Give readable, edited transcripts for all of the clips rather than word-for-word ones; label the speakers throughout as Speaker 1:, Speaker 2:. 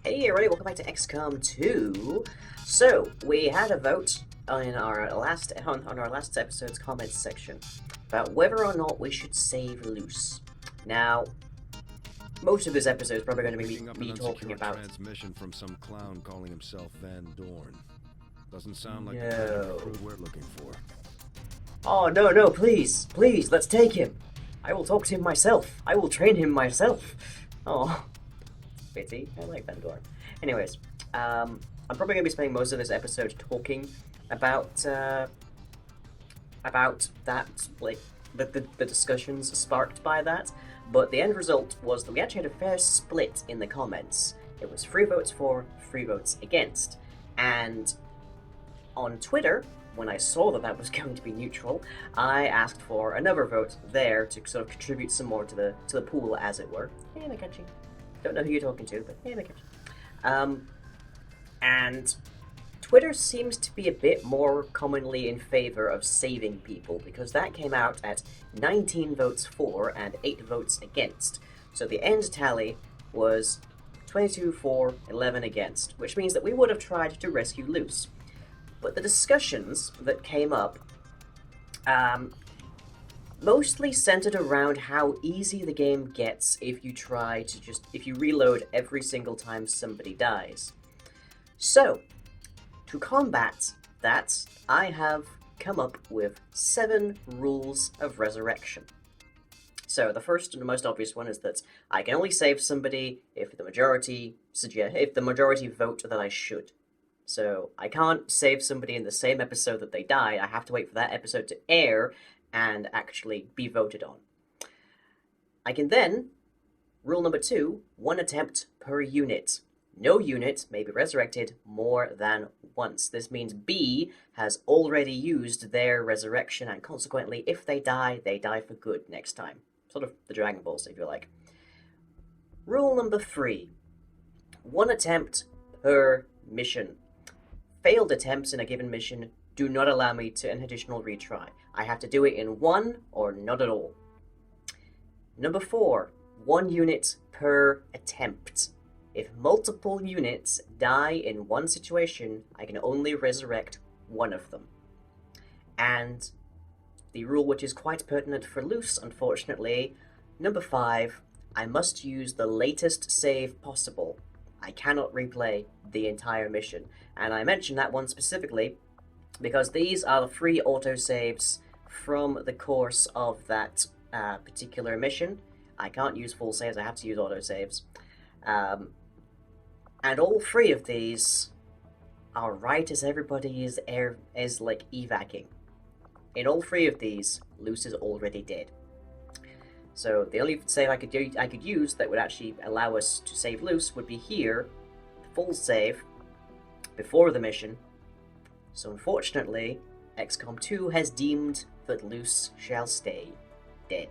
Speaker 1: Hey everybody, welcome back to XCOM 2. So, we had a vote on our last episode's comments section about whether or not we should save Luce. Now, most of this episode is probably going to be me talking about
Speaker 2: transmission from some clown calling himself Van Dorn. Doesn't sound like the kind
Speaker 1: No.
Speaker 2: of recruit we're looking for.
Speaker 1: Oh, no, please, let's take him. I will talk to him myself. I will train him myself. Oh, pity. I like Van Dorn. Anyways, I'm probably going to be spending most of this episode talking about that, like, the discussions sparked by that, but the end result was that we actually had a fair split in the comments. It was 3 votes for, 3 votes against, and on Twitter, when I saw that was going to be neutral, I asked for another vote there to sort of contribute some more to the pool, as it were. Hey, Mikachi. Don't know who you're talking to, but hey, Mikachi. And Twitter seems to be a bit more commonly in favor of saving people, because that came out at 19 votes for and 8 votes against. So the end tally was 22 for, 11 against, which means that we would have tried to rescue Luce. But the discussions that came up mostly centered around how easy the game gets if you reload every single time somebody dies. So, to combat that, I have come up with 7 rules of resurrection. So, the first and the most obvious one is that I can only save somebody if the majority vote that I should. So, I can't save somebody in the same episode that they die. I have to wait for that episode to air and actually be voted on. I can then, rule number 2, 1 attempt per unit. No unit may be resurrected more than once. This means B has already used their resurrection, and consequently, if they die for good next time. Sort of the Dragon Balls, if you like. Rule number 3, 1 attempt per mission. Failed attempts in a given mission do not allow me to an additional retry. I have to do it in 1 or not at all. Number 4, 1 unit per attempt. If multiple units die in one situation, I can only resurrect 1 of them. And the rule which is quite pertinent for Luce, unfortunately, number 5, I must use the latest save possible. I cannot replay the entire mission. And I mention that one specifically because these are the 3 autosaves from the course of that particular mission. I can't use full saves, I have to use autosaves. And all 3 of these are right as everybody is evacing. In all 3 of these, Luce is already dead. So the only save I could use that would actually allow us to save Luce would be here, full save, before the mission. So unfortunately, XCOM 2 has deemed that Luce shall stay dead.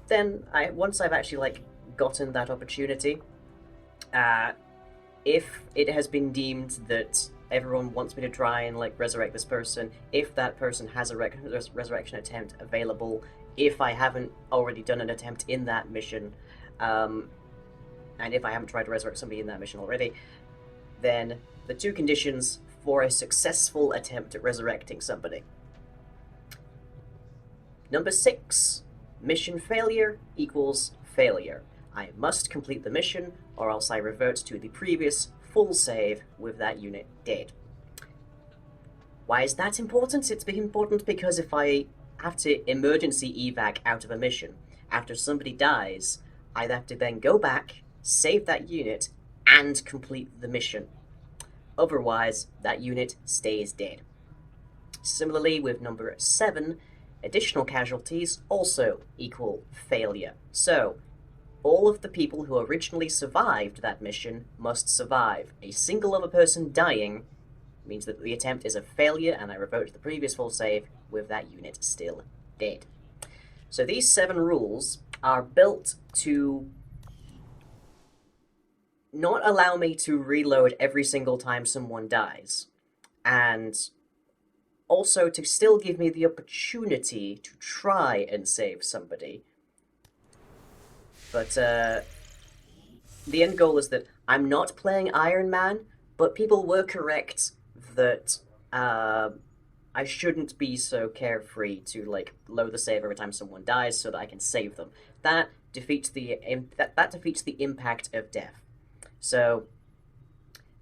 Speaker 1: Then, once I've actually gotten that opportunity, if it has been deemed that everyone wants me to try and resurrect this person, if that person has a resurrection attempt available, if I haven't already done an attempt in that mission, and if I haven't tried to resurrect somebody in that mission already, then the 2 conditions for a successful attempt at resurrecting somebody. Number 6, mission failure equals failure. I must complete the mission, or else I revert to the previous full save with that unit dead. Why is that important? It's important because if I have to emergency evac out of a mission after somebody dies, I have to then go back, save that unit, and complete the mission. Otherwise, that unit stays dead. Similarly, with number 7, additional casualties also equal failure. So, all of the people who originally survived that mission must survive. A single other person dying means that the attempt is a failure, and I revert to the previous full save with that unit still dead. So these 7 rules are built to not allow me to reload every single time someone dies, and also to still give me the opportunity to try and save somebody, But the end goal is that I'm not playing Iron Man, but people were correct that I shouldn't be so carefree to like load the save every time someone dies so that I can save them. That defeats that defeats the impact of death. So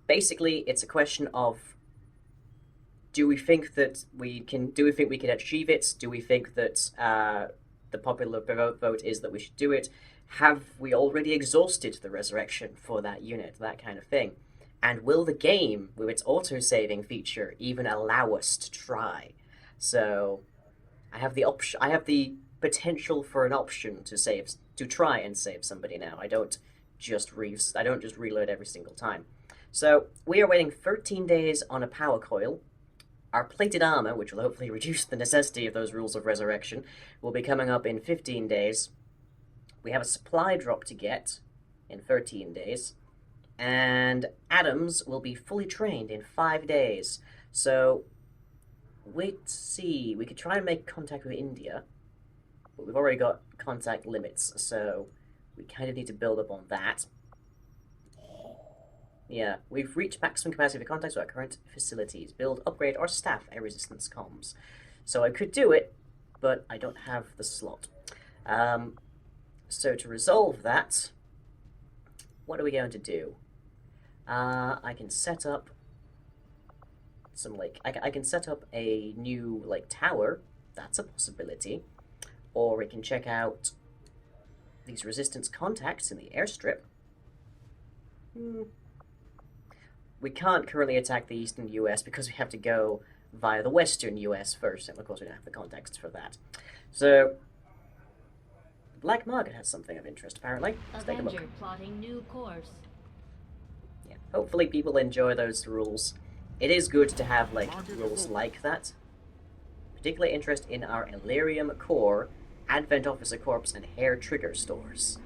Speaker 1: basically, it's a question of do we think we can achieve it? Do we think that the popular vote is that we should do it? Have we already exhausted the resurrection for that unit? That kind of thing. And will the game, with its auto-saving feature, even allow us to try? So, I have the option. I have the potential for an option to try and save somebody now. I don't just reload every single time. So we are waiting 13 days on a power coil. Our plated armor, which will hopefully reduce the necessity of those rules of resurrection, will be coming up in 15 days. We have a supply drop to get in 13 days. And Adams will be fully trained in 5 days. So, wait to see. We could try and make contact with India, but we've already got contact limits, so we kind of need to build up on that. Yeah, we've reached maximum capacity for contacts with our current facilities. Build, upgrade, or staff air resistance comms. So I could do it, but I don't have the slot. So to resolve that, what are we going to do? I can set up some, like, I can set up a new, like, tower. That's a possibility. Or we can check out these resistance contacts in the airstrip. We can't currently attack the eastern US because we have to go via the western US first, and of course we don't have the context for that. So, the black market has something of interest, apparently. Let's take a look.
Speaker 3: Plotting new course.
Speaker 1: Yeah, hopefully people enjoy those rules. It is good to have, like, rules like that. Particular interest in our Illyrium Core, Advent Officer Corps, and Hair Trigger stores.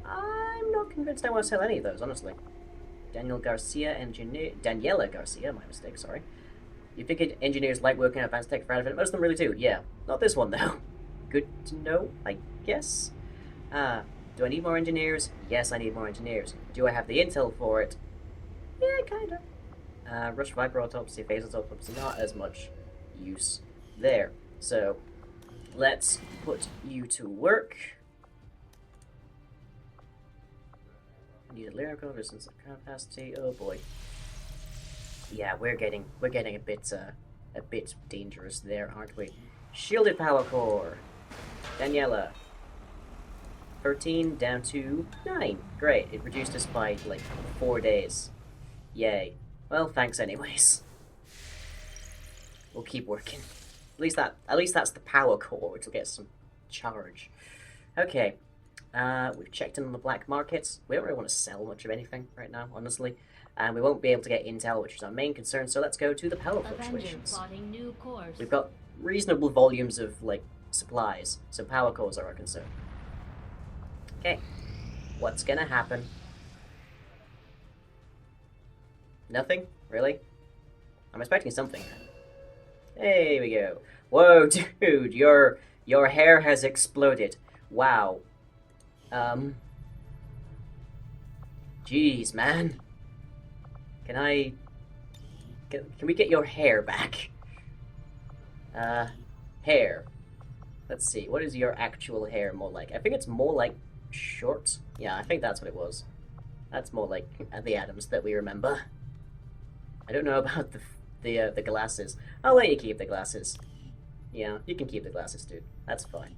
Speaker 1: I'm not convinced I want to sell any of those, honestly. Daniela Garcia, my mistake, sorry. You think engineers like working on advanced tech for Advent? Most of them really do, yeah. Not this one, though. Good to know, I guess. Do I need more engineers? Yes, I need more engineers. Do I have the intel for it? Yeah, kinda. Rush Viper Autopsy, Phasers Autopsy, not as much use there. So, let's put you to work. Need a lyrical resistance capacity. Oh boy. Yeah, we're getting a bit dangerous there, aren't we? Shielded power core. Daniela. 13 down to 9. Great. It reduced us by like 4 days. Yay. Well, thanks anyways. We'll keep working. At least that's the power core, which will get some charge. Okay. We've checked in on the black markets. We don't really want to sell much of anything right now, honestly. And we won't be able to get intel, which is our main concern, so let's go to the power fluctuations.
Speaker 3: New course.
Speaker 1: We've got reasonable volumes of, like, supplies, so power cores are our concern. Okay. What's gonna happen? Nothing? Really? I'm expecting something. There we go. Whoa, dude, your hair has exploded. Wow. Jeez, man. Can we get your hair back? Hair. Let's see, what is your actual hair more like? I think it's more like short. Yeah, I think that's what it was. That's more like the Adams that we remember. I don't know about the glasses. I'll let you keep the glasses. Yeah, you can keep the glasses, dude. That's fine.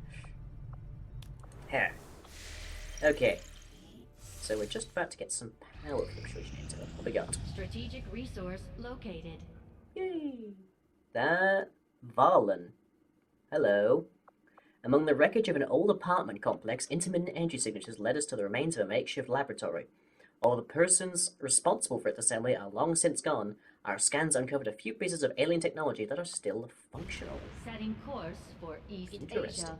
Speaker 1: Hair. Okay. So we're just about to get some power fluctuation into it. What we got?
Speaker 3: Strategic resource located.
Speaker 1: Yay! That Varlan. Hello. Among the wreckage of an old apartment complex, intermittent energy signatures led us to the remains of a makeshift laboratory. Although the persons responsible for its assembly are long since gone, our scans uncovered a few pieces of alien technology that are still functional.
Speaker 3: Setting course for East
Speaker 1: Interesting. Asia.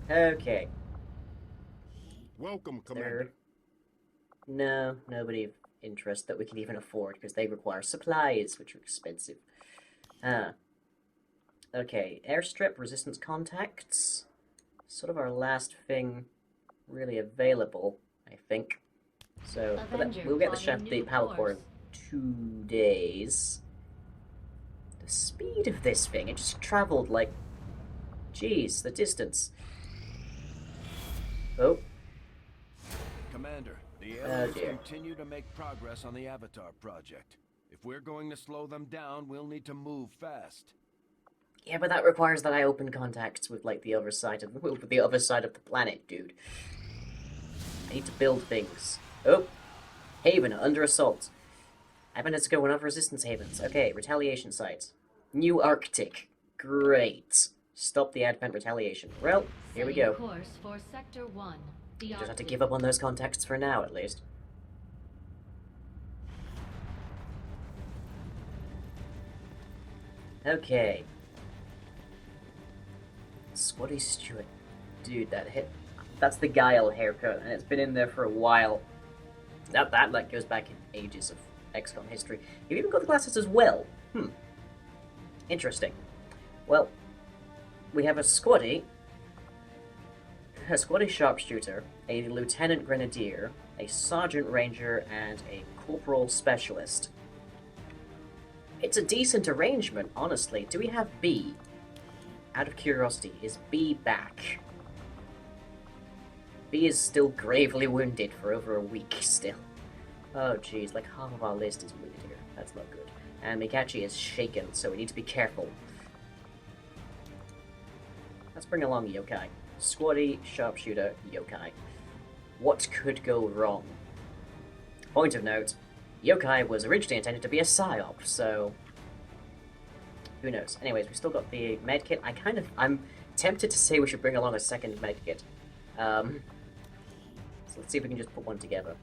Speaker 1: Okay.
Speaker 2: Welcome, Commander.
Speaker 1: No, nobody of interest that we can even afford because they require supplies, which are expensive. Okay, airstrip, resistance contacts. Sort of our last thing really available, I think. So,
Speaker 3: Avenger
Speaker 1: we'll get the
Speaker 3: plotting
Speaker 1: the
Speaker 3: new
Speaker 1: power core in
Speaker 3: course.
Speaker 1: 2 days. The speed of this thing, it just traveled like... Jeez, the distance. Oh.
Speaker 2: Commander, the
Speaker 1: Oh,
Speaker 2: aliens
Speaker 1: dear.
Speaker 2: continue to make progress on the Avatar project. If we're going to slow them down, we'll need to move fast.
Speaker 1: Yeah, but that requires that I open contacts with, like, the other side of the planet, dude. I need to build things. Oh! Haven, under assault. Evidence going over resistance havens. Okay, retaliation sites. New Arctic. Great. Stop the Advent retaliation. Well, here we
Speaker 3: Setting
Speaker 1: go.
Speaker 3: course for Sector 1. The
Speaker 1: Just have to
Speaker 3: Arctic.
Speaker 1: give up on those contacts for now, at least. Okay. Squatty Stewart. Dude, that's the Guile haircut, and it's been in there for a while. That like goes back in ages of XCOM history. You've even got the glasses as well. Interesting. Well, we have a squatty sharpshooter, a lieutenant grenadier, a sergeant ranger, and a corporal specialist. It's a decent arrangement, honestly. Do we have B? Out of curiosity, is B back? B is still gravely wounded for over a week still. Oh jeez, like half of our list is wounded here. That's not good. And Mikachi is shaken, so we need to be careful. Let's bring along Yokai. Squatty, sharpshooter, Yokai. What could go wrong? Point of note, Yokai was originally intended to be a psyop, so... who knows? Anyways, we still got the medkit. I'm tempted to say we should bring along a second medkit. So let's see if we can just put one together.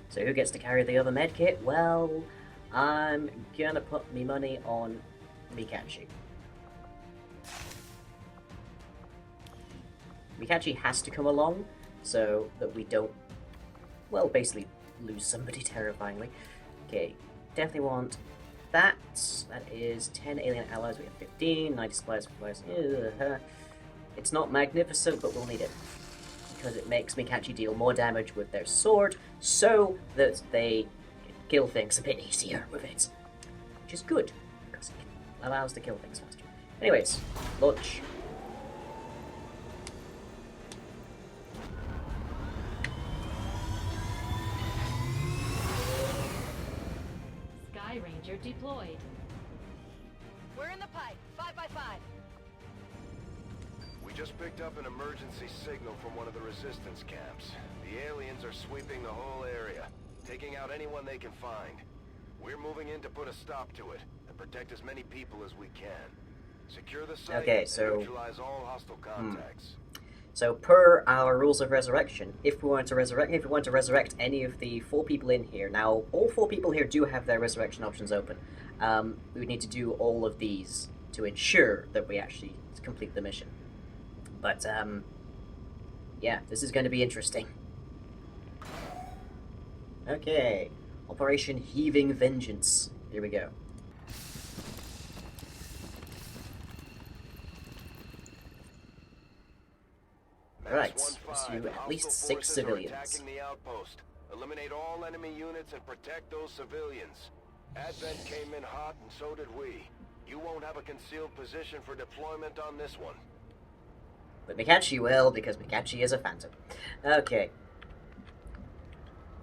Speaker 1: So who gets to carry the other medkit? Well, I'm gonna put me money on Mikachi. Mikachi has to come along so that we don't, well, basically lose somebody terrifyingly. Okay, definitely want that. That is 10 alien allies. We have 15, 90 supplies. It's not magnificent, but we'll need it. Because it makes Mikachi deal more damage with their sword, so that they kill things a bit easier with it. Which is good, because it allows to kill things faster. Anyways, launch.
Speaker 3: Sky Ranger deployed.
Speaker 4: We're in the pipe. 5x5.
Speaker 2: We just picked up an emergency signal from one of the resistance camps. The aliens are sweeping the whole area, taking out anyone they can find. We're moving in to put a stop to it and protect as many people as we can. Secure the site and neutralize all hostile contacts.
Speaker 1: So per our rules of resurrection, if we want to resurrect any of the 4 people in here, now all 4 people here do have their resurrection options open. We would need to do all of these to ensure that we actually complete the mission. But yeah, this is going to be interesting. Okay, Operation Heaving Vengeance. Here we go. Right, pursue at least 6 civilians.
Speaker 2: Attacking the outpost. Eliminate all enemy units and protect those civilians. Advent came in hot and so did we. You won't have a concealed position for deployment on this one.
Speaker 1: But Mikachi will, because Mikachi is a phantom. Okay.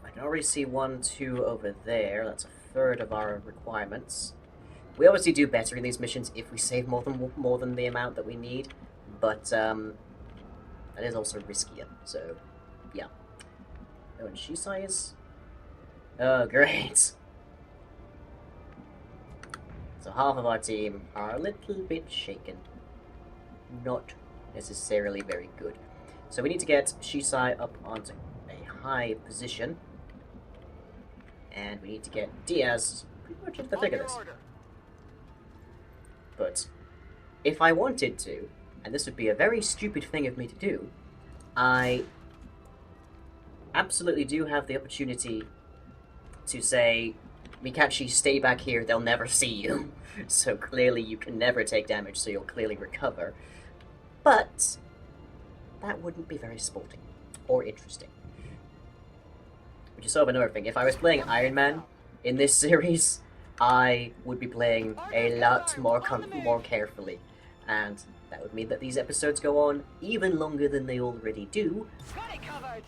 Speaker 1: I can already see 1, 2 over there. That's a third of our requirements. We obviously do better in these missions if we save more than the amount that we need, but that is also riskier, so yeah. Oh, and she size? Oh, great. So half of our team are a little bit shaken. Not necessarily very good. So we need to get Shisai up onto a high position. And we need to get Diaz pretty much into the thick of this. But if I wanted to, and this would be a very stupid thing of me to do, I absolutely do have the opportunity to say, Mikachi, stay back here, they'll never see you. So clearly you can never take damage, so you'll clearly recover. But that wouldn't be very sporting or interesting. Which is sort of another thing. If I was playing Iron Man in this series, I would be playing a lot more carefully. And that would mean that these episodes go on even longer than they already do.
Speaker 4: Got it covered.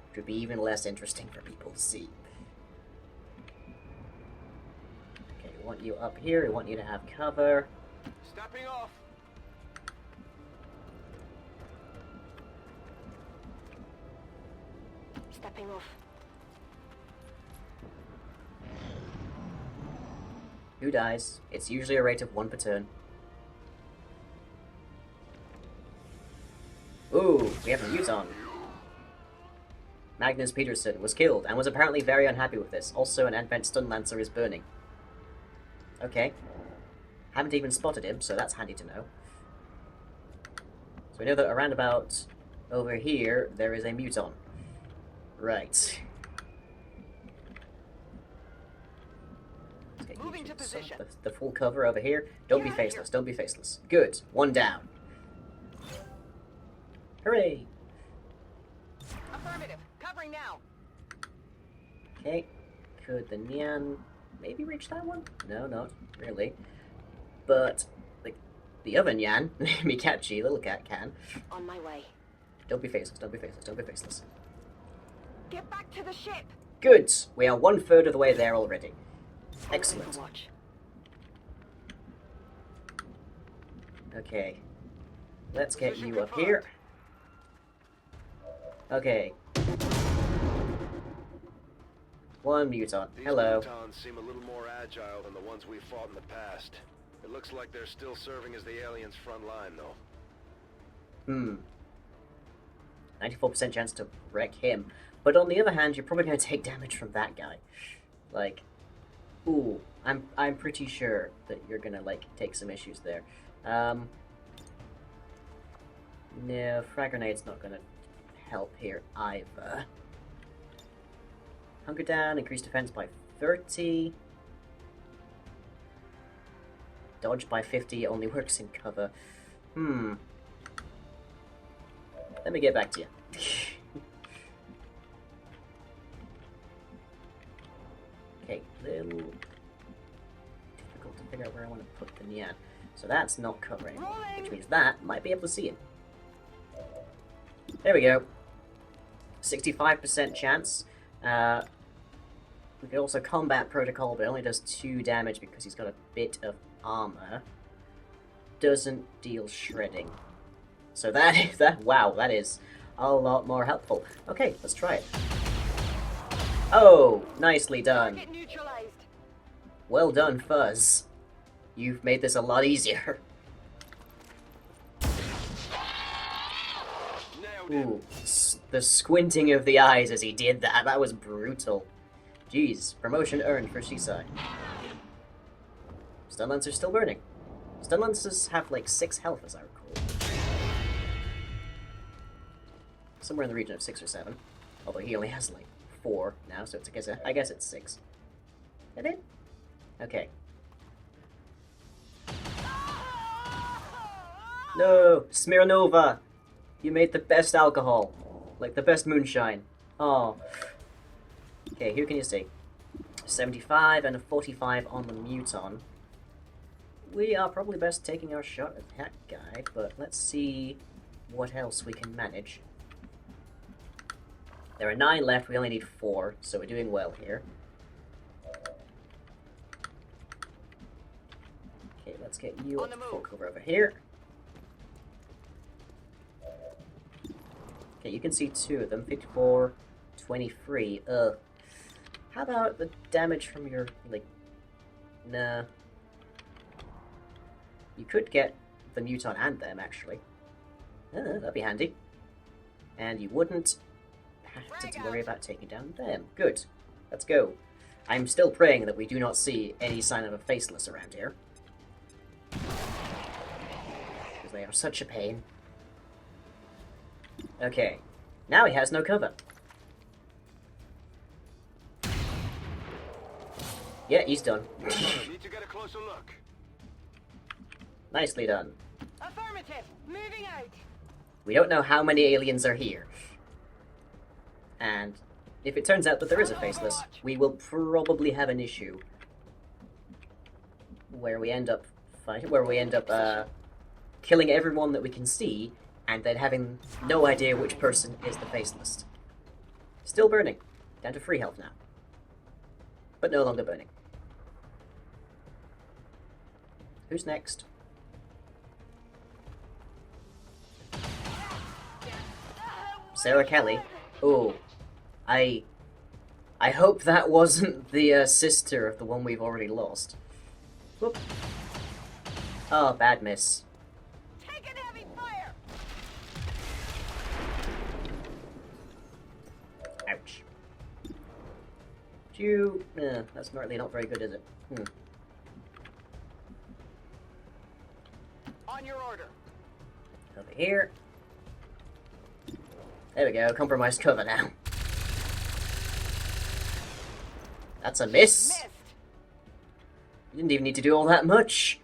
Speaker 1: Which would be even less interesting for people to see. Okay, we want you up here, we want you to have cover.
Speaker 2: Stepping off.
Speaker 4: Stepping off.
Speaker 1: Who dies? It's usually a rate of 1 per turn. Ooh, we have a muton. Magnus Peterson was killed and was apparently very unhappy with this. Also, an Advent Stun Lancer is burning. Okay. Haven't even spotted him, so that's handy to know. So we know that around about over here, there is a muton. Right. Let's get
Speaker 4: Moving to position.
Speaker 1: The full cover over here. Don't be faceless, don't be faceless. Good. 1 down. Hooray!
Speaker 4: Affirmative. Covering now.
Speaker 1: Okay. Could the Nyan maybe reach that one? No, not really. But the other Nyan, Mikachi, little cat, can.
Speaker 4: On my way.
Speaker 1: Don't be faceless, don't be faceless, don't be faceless.
Speaker 4: Get back to the ship.
Speaker 1: Good! We are 1/3 of the way there already. Excellent.
Speaker 4: Watch.
Speaker 1: Okay. Let's get you up here. Okay. 1 muton. Hello.
Speaker 2: These mutons seem a little more agile than the ones we fought in the past. It looks like they're still serving as the aliens' front line, though.
Speaker 1: 94% chance to wreck him. But on the other hand, you're probably going to take damage from that guy. Like, ooh, I'm pretty sure that you're going to, like, take some issues there. No, frag grenade's not going to help here either. Hunker down, increase defense by 30. Dodge by 50, only works in cover. Let me get back to you. Okay, little difficult to figure out where I want to put the Nyan. So that's not covering, which means that might be able to see him. There we go. 65% chance. We could also combat protocol, but it only does 2 damage because he's got a bit of armor. Doesn't deal shredding. So wow, that is a lot more helpful. Okay, let's try it. Oh, nicely done.
Speaker 4: Target neutralized.
Speaker 1: Well done, Fuzz. You've made this a lot easier. Ooh, the squinting of the eyes as he did that, that was brutal. Jeez, promotion earned for Shisai. Stun Lancer's still burning. Stun Lancers have like 6 health as I recall. Somewhere in the region of 6 or 7. Although he only has like 4 now, so it's, I guess it's 6. Is that it? Okay. No! Smirnova! You made the best alcohol. Like the best moonshine. Oh. Okay, who can you see? 75 and a 45 on the muton. We are probably best taking our shot at that guy, but let's see what else we can manage. There are 9 left, we only need 4, so we're doing well here. Okay, let's get you up to full cover over here. Okay, you can see 2 of them, 54, 23. How about the damage from your, like, nah. You could get the muton and them, actually. That'd be handy. And you wouldn't have to worry about taking down them. Good. Let's go. I'm still praying that we do not see any sign of a faceless around here. Because they are such a pain. Okay. Now he has no cover. Yeah, he's done.
Speaker 2: Need to get a closer look.
Speaker 1: Nicely done.
Speaker 4: Affirmative. Moving out.
Speaker 1: We don't know how many aliens are here. And if it turns out that there is a faceless, we will probably have an issue where we end up killing everyone that we can see, and then having no idea which person is the faceless. Still burning. Down to 3 health now. But no longer burning. Who's next? Sarah Kelly. Oh, I hope that wasn't the sister of the one we've already lost. Whoop. Oh, bad miss.
Speaker 4: Taking heavy fire.
Speaker 1: Ouch. You... that's really not very good, is it?
Speaker 4: On your order.
Speaker 1: Over here. There we go, compromised cover now. That's a miss.
Speaker 4: Missed.
Speaker 1: You didn't even need to do all that much.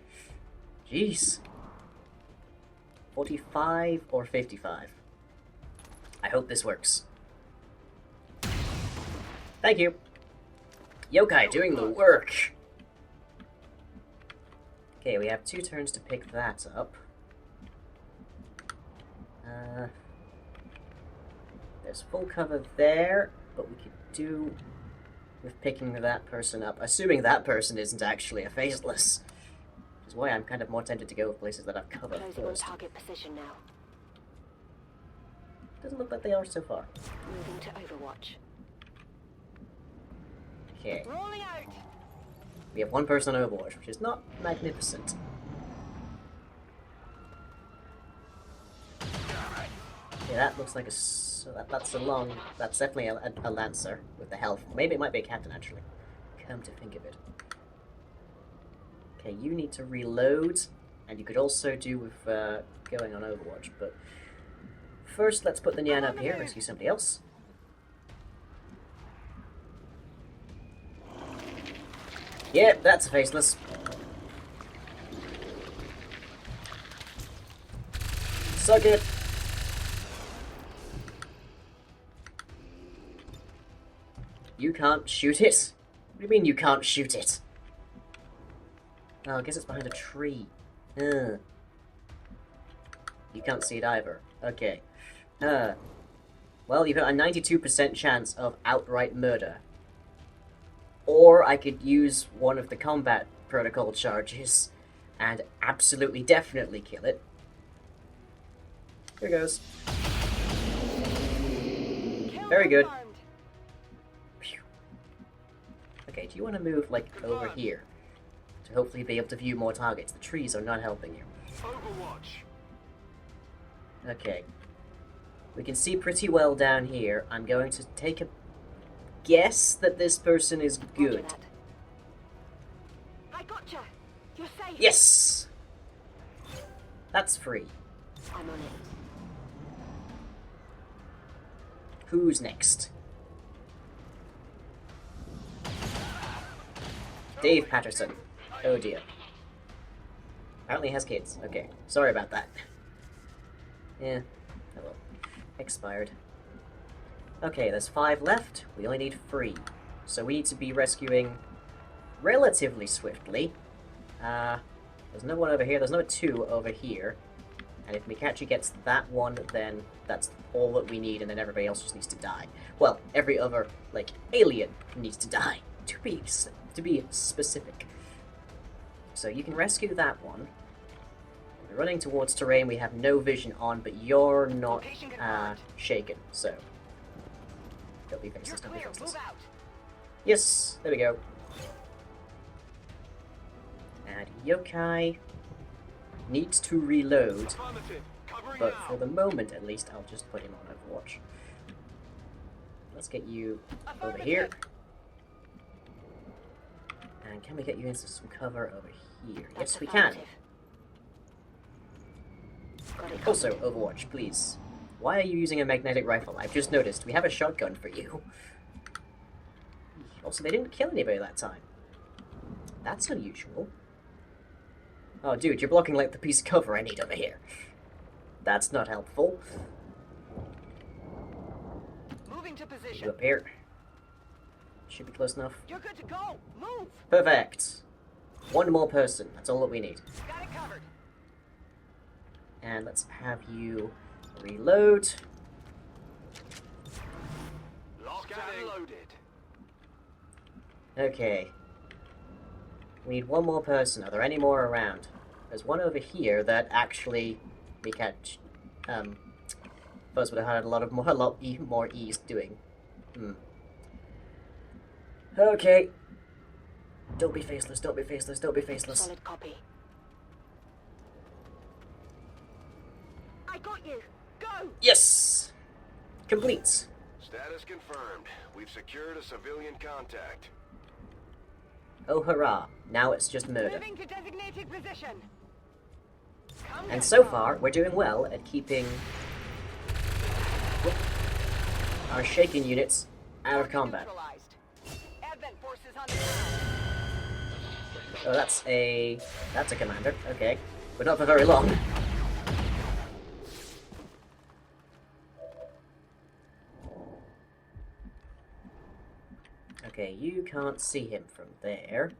Speaker 1: Jeez. 45 or 55. I hope this works. Thank you. Yokai doing the work. Okay, we have 2 turns to pick that up. There's full cover there, but we could do with picking that person up, assuming that person isn't actually a faceless. Which is why I'm kind of more tempted to go with places that have cover
Speaker 5: Closing on
Speaker 1: first.
Speaker 5: target position now.
Speaker 1: Doesn't look like they are so far.
Speaker 5: Moving to Overwatch.
Speaker 1: Okay,
Speaker 4: Rolling out.
Speaker 1: we have 1 person on Overwatch, which is not magnificent. Okay, that looks like that's a long... That's definitely a Lancer with the health. Maybe it might be a Captain, actually. Come to think of it. Okay, you need to reload, and you could also do with going on Overwatch, but... First, let's put the Nyan up here, rescue somebody else. Yep, that's a faceless. Suck it! You can't shoot it? What do you mean you can't shoot it? Oh, I guess it's behind a tree. You can't see it either. Okay. Well, you've got a 92% chance of outright murder. Or I could use one of the combat protocol charges and absolutely definitely kill it. Here goes. Very good. Phew. Okay, do you want to move, like, over here? To hopefully be able to view more targets. The trees are not helping you.
Speaker 2: Overwatch.
Speaker 1: Okay. We can see pretty well down here. I'm going to take a guess that this person is
Speaker 5: Roger
Speaker 1: good.
Speaker 5: that.
Speaker 4: I gotcha. You're safe.
Speaker 1: Yes! That's free.
Speaker 5: I'm on it.
Speaker 1: Who's next? Dave Patterson. Oh dear. Apparently he has kids. Okay. Sorry about that. Yeah. Oh well. Expired. Okay, there's 5 left. We only need 3. So we need to be rescuing relatively swiftly. There's no one over here. There's no 2 over here. And if Mikachi gets that one, then that's all that we need, and then everybody else just needs to die. Well, every other, like, alien needs to die, to be specific. So you can rescue that one. We're running towards terrain we have no vision on, but you're not shaken, so... Don't be
Speaker 4: You're
Speaker 1: faceless, don't be
Speaker 4: clear.
Speaker 1: faceless.
Speaker 4: Move out.
Speaker 1: Yes, there we go. And Yokai needs to reload,
Speaker 2: Affirmative. Covering
Speaker 1: but
Speaker 2: now.
Speaker 1: for the moment at least, I'll just put him on Overwatch. Let's get you over here. And can we get you into some cover over here?
Speaker 5: That's
Speaker 1: Yes, we can.
Speaker 5: affirmative. Got it
Speaker 1: Also,
Speaker 5: covered.
Speaker 1: Overwatch, please. Why are you using a magnetic rifle? I've just noticed. We have a shotgun for you. Also, they didn't kill anybody that time. That's unusual. Oh, dude, you're blocking like the piece of cover I need over here. That's not helpful.
Speaker 4: Moving to
Speaker 1: You
Speaker 4: position.
Speaker 1: up here. Should be close enough.
Speaker 4: You're good to go. Move.
Speaker 1: Perfect. One more person. That's all that we need.
Speaker 4: Got it covered.
Speaker 1: And let's have you reload.
Speaker 2: Locked and loaded.
Speaker 1: Okay. We need one more person. Are there any more around? There's one over here that actually we can't. First would have had a lot more ease doing. Okay. Don't be faceless. Don't be faceless. Don't be faceless.
Speaker 5: Solid copy. I got you. Go!
Speaker 1: Yes. Complete.
Speaker 2: Status confirmed. We've secured a civilian contact.
Speaker 1: Oh hurrah! Now it's just murder.
Speaker 4: Moving to designated position. Come
Speaker 1: And
Speaker 4: get
Speaker 1: so
Speaker 4: some.
Speaker 1: far, we're doing well at keeping our shaken units out of combat.
Speaker 4: Neutralized. Advent forces on the ground.
Speaker 1: Oh, that's a commander. Okay, but not for very long. Okay, you can't see him from there.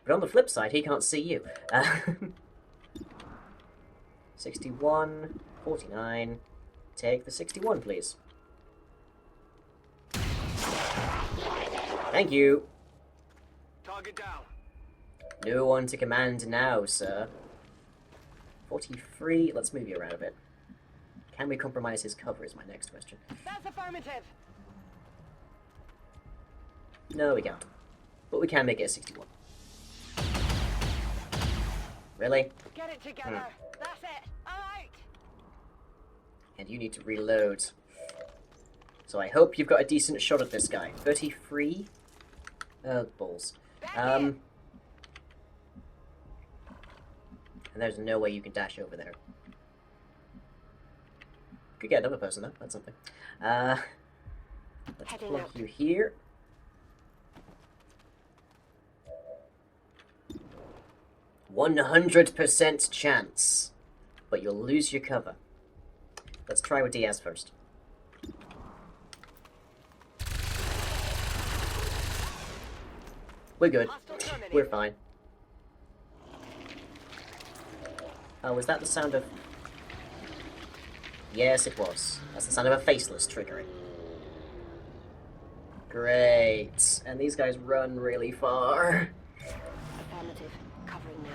Speaker 1: But on the flip side, he can't see you. 61, 49. Take the 61, please. Thank you.
Speaker 2: Target down.
Speaker 1: No one to command now, sir. 43. Let's move you around a bit. Can we compromise his cover is my next question.
Speaker 4: That's affirmative.
Speaker 1: No, we can't. But we can make it a 61. Really?
Speaker 4: Get it together. That's it. I'm out.
Speaker 1: And you need to reload. So I hope you've got a decent shot at this guy. 33? Oh, balls. And there's no way you can dash over there. Could get another person though, that's something. Let's
Speaker 5: Heading
Speaker 1: block
Speaker 5: out.
Speaker 1: you here. "100% chance, but you'll lose your cover." Let's try with Diaz first. We're good.
Speaker 4: Hostile terminated.
Speaker 1: We're fine. Oh, was that the sound of... Yes, it was. That's the sound of a faceless triggering. Great. And these guys run really far.
Speaker 5: Affirmative. Covering now.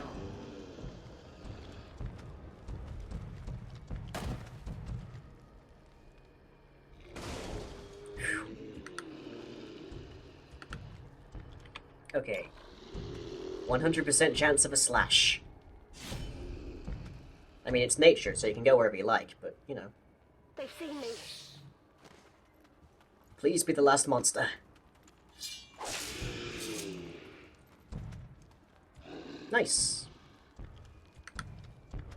Speaker 1: Okay. 100% chance of a slash. I mean, it's nature, so you can go wherever you like, but, you know.
Speaker 5: They've seen me.
Speaker 1: Please be the last monster. Nice.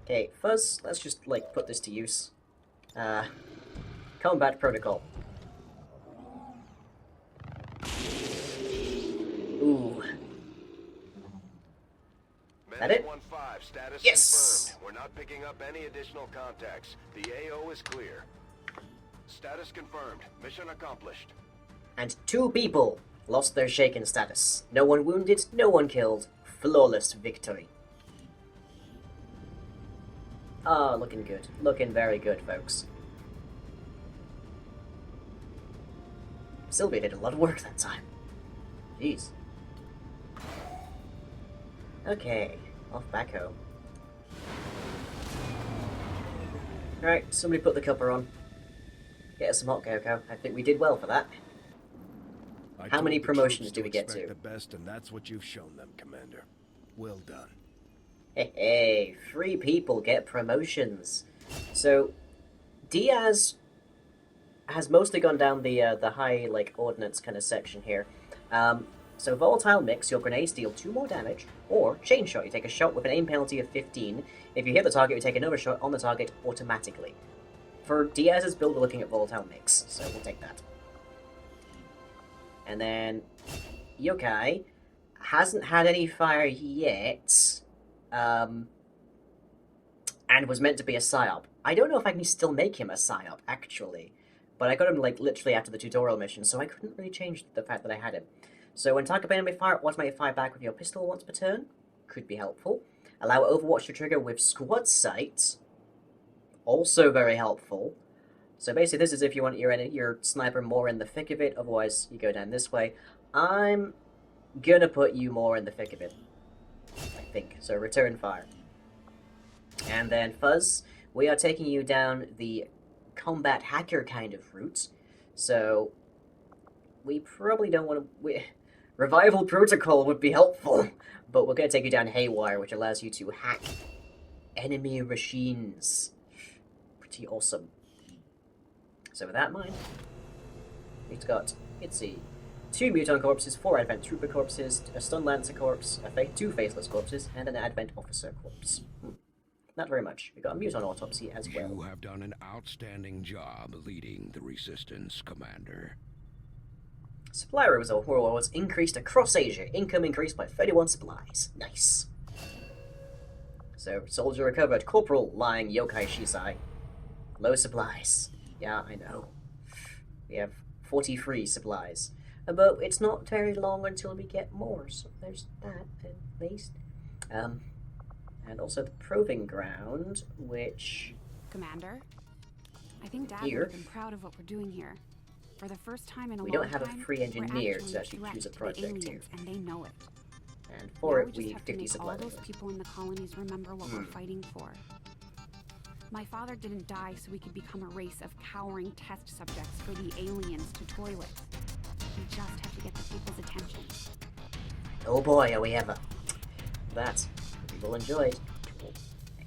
Speaker 1: Okay, Fuzz, let's just, like, put this to use. Combat protocol. Ooh. That it?
Speaker 2: 1-5, status
Speaker 1: Yes!
Speaker 2: confirmed. We're not picking up any additional contacts. The AO is clear. Status confirmed. Mission accomplished.
Speaker 1: And 2 people lost their shaken status. No one wounded, no one killed. Flawless victory. Ah, looking good. Looking very good, folks. Sylvia did a lot of work that time. Jeez. Okay, off back home. Alright, somebody put the cuppa on. Get us some hot cocoa. I think we did well for that. How many promotions do we get to?
Speaker 2: The best, and that's what you've shown them, Commander. Well done.
Speaker 1: Hey, 3 people get promotions. So, Diaz has mostly gone down the high, like, ordnance kind of section here. So volatile mix, your grenades deal 2 more damage, or chain shot, you take a shot with an aim penalty of 15. If you hit the target, you take another shot on the target automatically. For Diaz's build, we're looking at volatile mix, so we'll take that. And then Yokai hasn't had any fire yet, and was meant to be a psyop. I don't know if I can still make him a psyop, actually, but I got him, like, literally after the tutorial mission, so I couldn't really change the fact that I had him. So when target enemy fire, automatically fire back with your pistol once per turn. Could be helpful. Allow Overwatch to trigger with squad sight. Also very helpful. So basically this is if you want your sniper more in the thick of it, otherwise you go down this way. I'm gonna put you more in the thick of it, I think. So return fire. And then Fuzz, we are taking you down the combat hacker kind of route. So we probably don't want to... Revival Protocol would be helpful, but we're going to take you down Haywire, which allows you to hack enemy machines. Pretty awesome. So with that in mind, it's got, let's see, 2 Muton corpses, 4 Advent Trooper corpses, a Stun Lancer corpse, 2 Faceless corpses, and an Advent Officer corpse. Not very much. We got a Muton Autopsy as well.
Speaker 6: You have done an outstanding job leading the Resistance, Commander.
Speaker 1: Supply result was increased across Asia. Income increased by 31 supplies. Nice. So, soldier recovered. Corporal lying Yokai Shisai. Low supplies. Yeah, I know. We have 43 supplies. But it's not very long until we get more, so there's that, at least. And also the Proving Ground, which...
Speaker 7: Commander, I think Dad
Speaker 1: Here.
Speaker 7: would have been proud of what we're doing here. For the first time in a
Speaker 1: We
Speaker 7: long
Speaker 1: don't have a
Speaker 7: time,
Speaker 1: free
Speaker 7: we're
Speaker 1: engineer to
Speaker 7: actually
Speaker 1: actually
Speaker 7: threat
Speaker 1: choose a
Speaker 7: to the
Speaker 1: project here.
Speaker 7: aliens, and they know it.
Speaker 1: And for
Speaker 7: Now
Speaker 1: it,
Speaker 7: just
Speaker 1: we
Speaker 7: have
Speaker 1: need
Speaker 7: to
Speaker 1: 50
Speaker 7: make
Speaker 1: supply
Speaker 7: all those
Speaker 1: limit.
Speaker 7: people in the colonies remember what we're fighting for. My father didn't die so we could become a race of cowering test subjects for the aliens to toy with. We just have to get the people's attention.
Speaker 1: Oh boy, are we ever. That, we will enjoy it.